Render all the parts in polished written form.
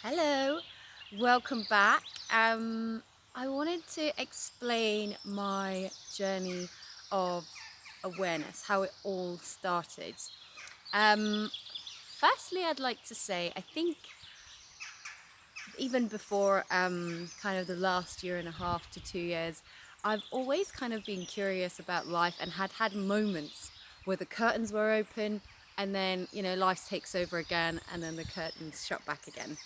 Hello, welcome back. I wanted to explain my journey of awareness, how it all started. Um, Firstly, I'd like to say I think even before kind of the last year and a half to 2 years, I've always kind of been curious about life and had moments where the curtains were open and then, life takes over again and then the curtains shut back again.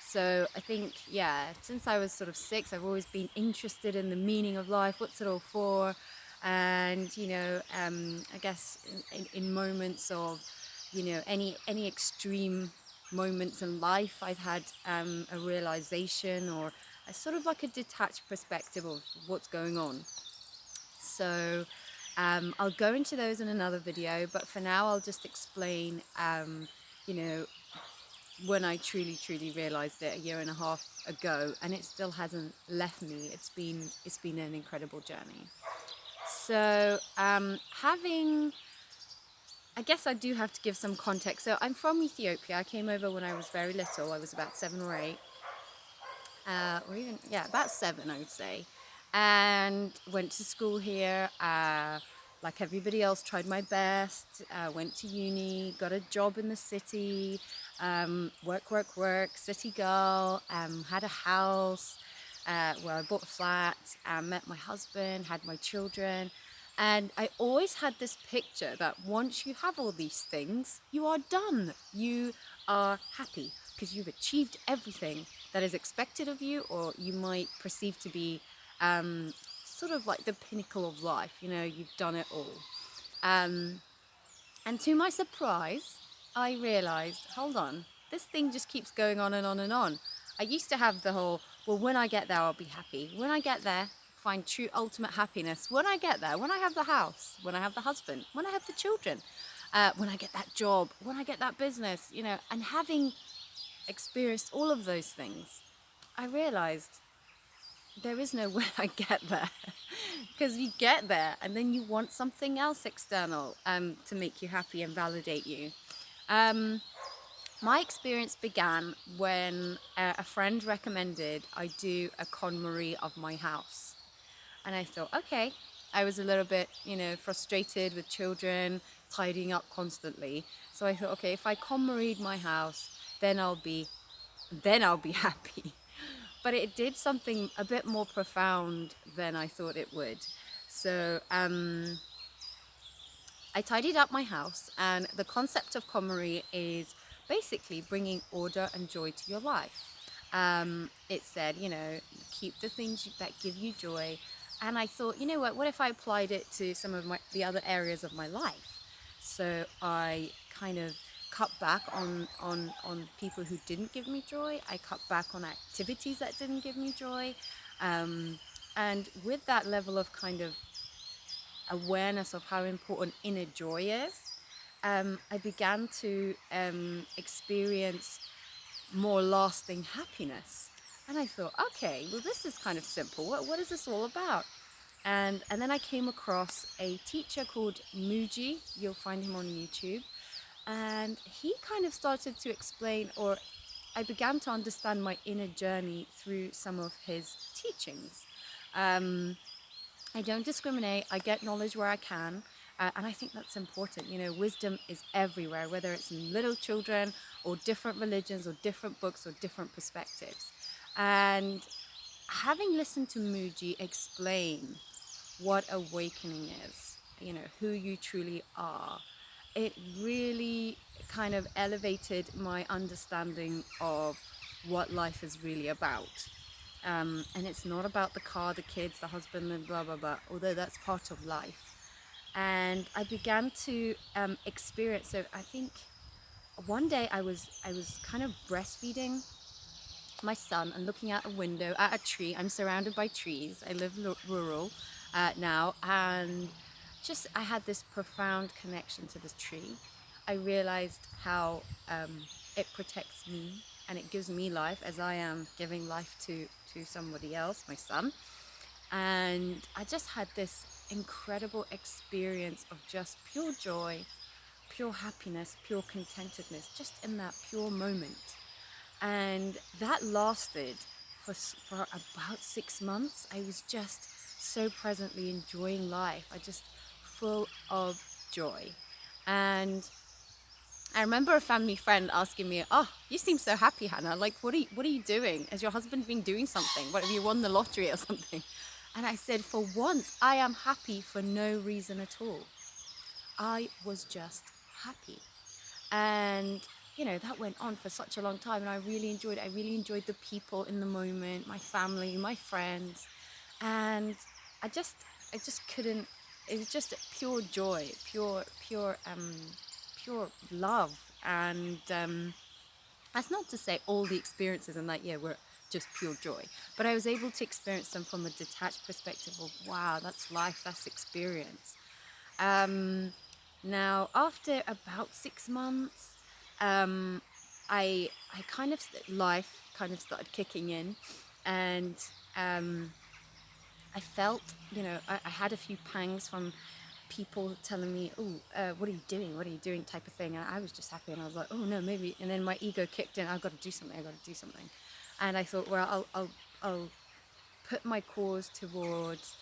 So I think, yeah, since I was sort of 6, I've always been interested in the meaning of life, what's it all for, and I guess in moments of, any extreme moments in life, I've had a realization or a sort of like a detached perspective of what's going on. So I'll go into those in another video, but for now I'll just explain, you know, when I truly realized it a year and a half ago, and it still hasn't left me. It's been an incredible journey. So having I guess I do have to give some context. So I'm from Ethiopia. I came over when I was very little. I was about 7 or 8, or even, yeah, about 7, I would say, and went to school here. Like everybody else, tried my best. Went to uni, got a job in the city. Work. City girl. Had a house. Where I bought a flat. Met my husband. Had my children. And I always had this picture that once you have all these things, you are done. You are happy because you've achieved everything that is expected of you, or you might perceive to be sort of like the pinnacle of life. You've done it all. Um, and to my surprise, I realized, hold on, this thing just keeps going on and on and on. I used to have the whole, well, when I get there, I'll be happy. When I get there, find true ultimate happiness. When I get there, when I have the house, when I have the husband, when I have the children, when I get that job, when I get that business, and having experienced all of those things, I realized there is no when I get there. Because you get there and then you want something else external to make you happy and validate you. Um, my experience began when a friend recommended I do a KonMari of my house. And I thought, okay, I was a little bit, frustrated with children, tidying up constantly. So I thought, okay, if I KonMari'd my house, then I'll be happy. But it did something a bit more profound than I thought it would. So I tidied up my house, and the concept of KonMari is basically bringing order and joy to your life. It said, keep the things that give you joy. And I thought, what if I applied it to some of the other areas of my life? So I kind of cut back on people who didn't give me joy. I cut back on activities that didn't give me joy. Um, and with that level of kind of awareness of how important inner joy is, I began to experience more lasting happiness. And I thought, okay, well, this is kind of simple. What is this all about? And then I came across a teacher called Muji. You'll find him on YouTube. And he kind of started to explain, or I began to understand my inner journey through some of his teachings. Um, I don't discriminate. I get knowledge where I can. And I think that's important. Wisdom is everywhere, whether it's in little children or different religions or different books or different perspectives. And having listened to Muji explain what awakening is, who you truly are, it really kind of elevated my understanding of what life is really about. And it's not about the car, the kids, the husband, and blah, blah, blah, although that's part of life. And I began to experience, so I think one day I was kind of breastfeeding my son and looking out a window at a tree. I'm surrounded by trees. I live rural now, and just I had this profound connection to this tree. I realized how it protects me and it gives me life as I am giving life to somebody else, my son. And I just had this incredible experience of just pure joy, pure happiness, pure contentedness, just in that pure moment. And that lasted for about 6 months. I was just so presently enjoying life. I just full of joy. And I remember a family friend asking me, "Oh, you seem so happy, Hannah. Like, what are you doing? Has your husband been doing something? What, have you won the lottery or something?" And I said, "For once, I am happy for no reason at all. I was just happy." And that went on for such a long time, and I really enjoyed it. I really enjoyed the people in the moment, my family, my friends, and I just I just couldn't. It was just pure joy, pure love. And that's not to say all the experiences in that year were just pure joy, but I was able to experience them from a detached perspective of, wow, that's life, that's experience. um, Now, after about 6 months, um, I kind of life kind of started kicking in, and um, I felt, I had a few pangs from people telling me, "Oh, what are you doing? What are you doing?" type of thing, and I was just happy, and I was like, "Oh no, maybe." And then my ego kicked in. I've got to do something. I've got to do something, and I thought, well, I'll put my cause towards.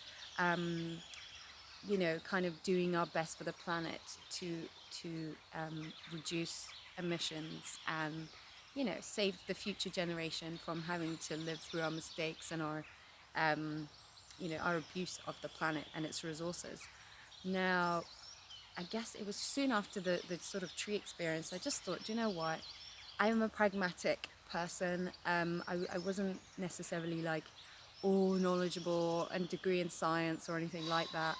Kind of doing our best for the planet to reduce emissions and save the future generation from having to live through our mistakes and um, our abuse of the planet and its resources. Now, I guess it was soon after the sort of tree experience, I just thought, do you know what? I am a pragmatic person. I wasn't necessarily like all knowledgeable and degree in science or anything like that.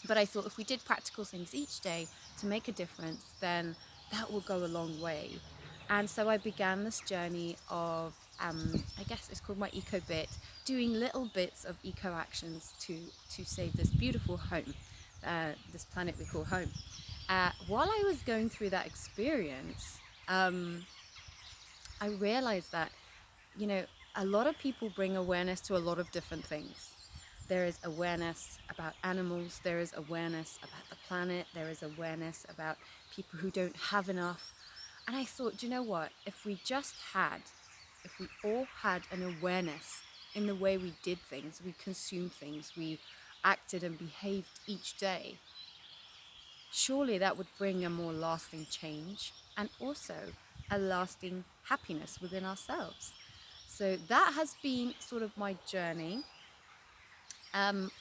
But I thought if we did practical things each day to make a difference, then that will go a long way. And so I began this journey of, I guess it's called my eco bit, doing little bits of eco actions to save this beautiful home, this planet we call home. While I was going through that experience, I realized that, you know, a lot of people bring awareness to a lot of different things. There is awareness about animals, there is awareness about the planet, there is awareness about people who don't have enough. And I thought, you know what? If we all had an awareness in the way we did things, we consumed things, we acted and behaved each day, surely that would bring a more lasting change and also a lasting happiness within ourselves. So that has been sort of my journey.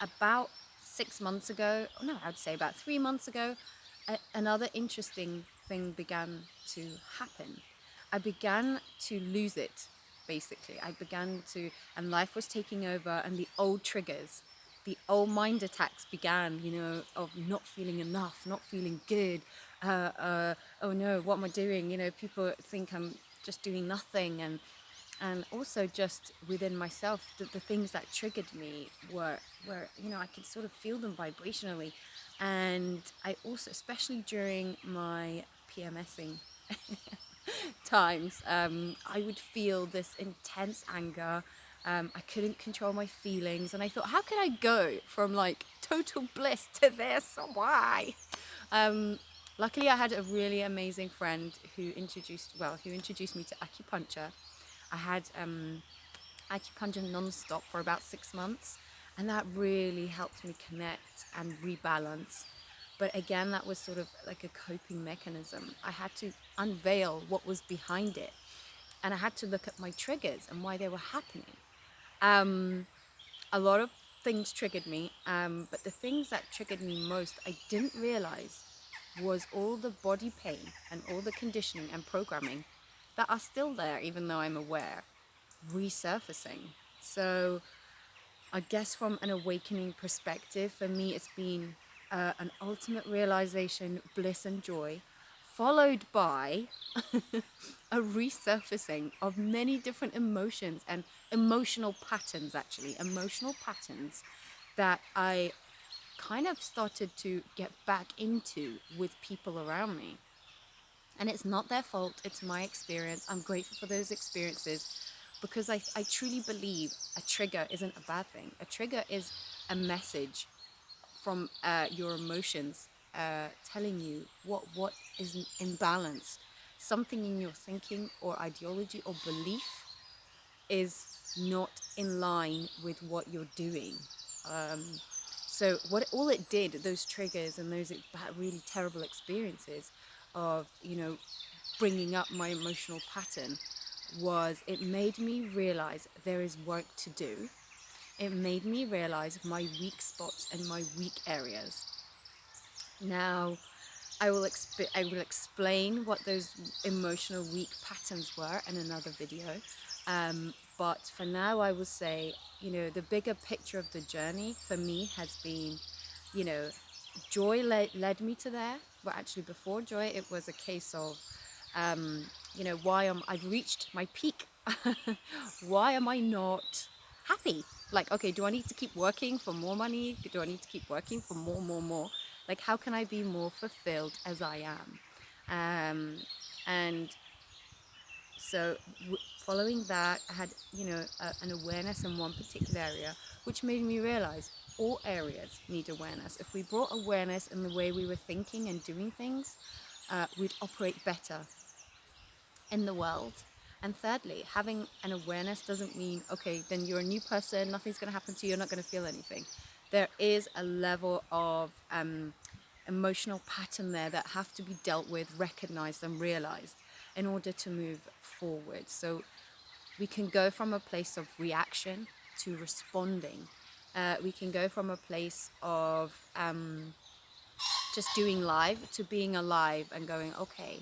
About 6 months ago, no, I'd say about 3 months ago, another interesting thing began to happen. I began to lose it, basically. And life was taking over, and the old triggers, the old mind attacks began, of not feeling enough, not feeling good. Oh no, what am I doing? People think I'm just doing nothing. And also just within myself, the things that triggered me were I could sort of feel them vibrationally. And I also, especially during my PMSing times, I would feel this intense anger. I couldn't control my feelings, and I thought, how can I go from like total bliss to this? Why? um, Luckily I had a really amazing friend who introduced me to acupuncture. I had acupuncture non-stop for about 6 months, and that really helped me connect and rebalance. But again, that was sort of like a coping mechanism. I had to unveil what was behind it, and I had to look at my triggers and why they were happening. A lot of things triggered me, but the things that triggered me most, I didn't realize was all the body pain and all the conditioning and programming that are still there, even though I'm aware, resurfacing. So I guess from an awakening perspective, for me, it's been an ultimate realization, bliss and joy, followed by a resurfacing of many different emotions and emotional patterns, actually, emotional patterns that I kind of started to get back into with people around me. And it's not their fault, it's my experience. I'm grateful for those experiences because I truly believe a trigger isn't a bad thing. A trigger is a message from your emotions telling you what is imbalanced. something in your thinking or ideology or belief is not in line with what you're doing. Um, so what all it did, those triggers and those really terrible experiences of, bringing up my emotional pattern, was it made me realize there is work to do. It made me realize my weak spots and my weak areas. Now, I will explain what those emotional weak patterns were in another video. But for now, I will say, the bigger picture of the journey for me has been, you know, joy led me to there. But actually, before joy, it was a case of, I've reached my peak. Why am I not happy? Like, okay, do I need to keep working for more money? Do I need to keep working for more? Like, how can I be more fulfilled as I am? And so following that, I had, an awareness in one particular area, which made me realize all areas need awareness. If we brought awareness in the way we were thinking and doing things, we'd operate better in the world. And thirdly, having an awareness doesn't mean, okay, then you're a new person, nothing's going to happen to you, you're not going to feel anything. There is a level of emotional pattern there that have to be dealt with, recognized and realized in order to move forward. So we can go from a place of reaction to responding. We can go from a place of just doing live to being alive and going, okay,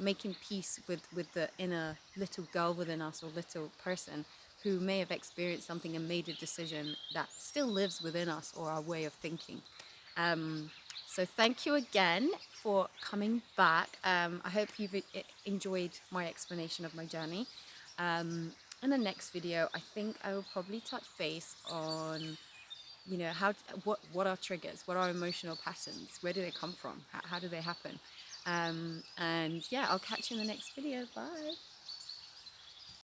making peace with the inner little girl within us, or little person who may have experienced something and made a decision that still lives within us, or our way of thinking. So thank you again for coming back. I hope you've enjoyed my explanation of my journey. In the next video, I think I will probably touch base on, what are triggers, what are emotional patterns, where do they come from, how do they happen, and yeah, I'll catch you in the next video. Bye.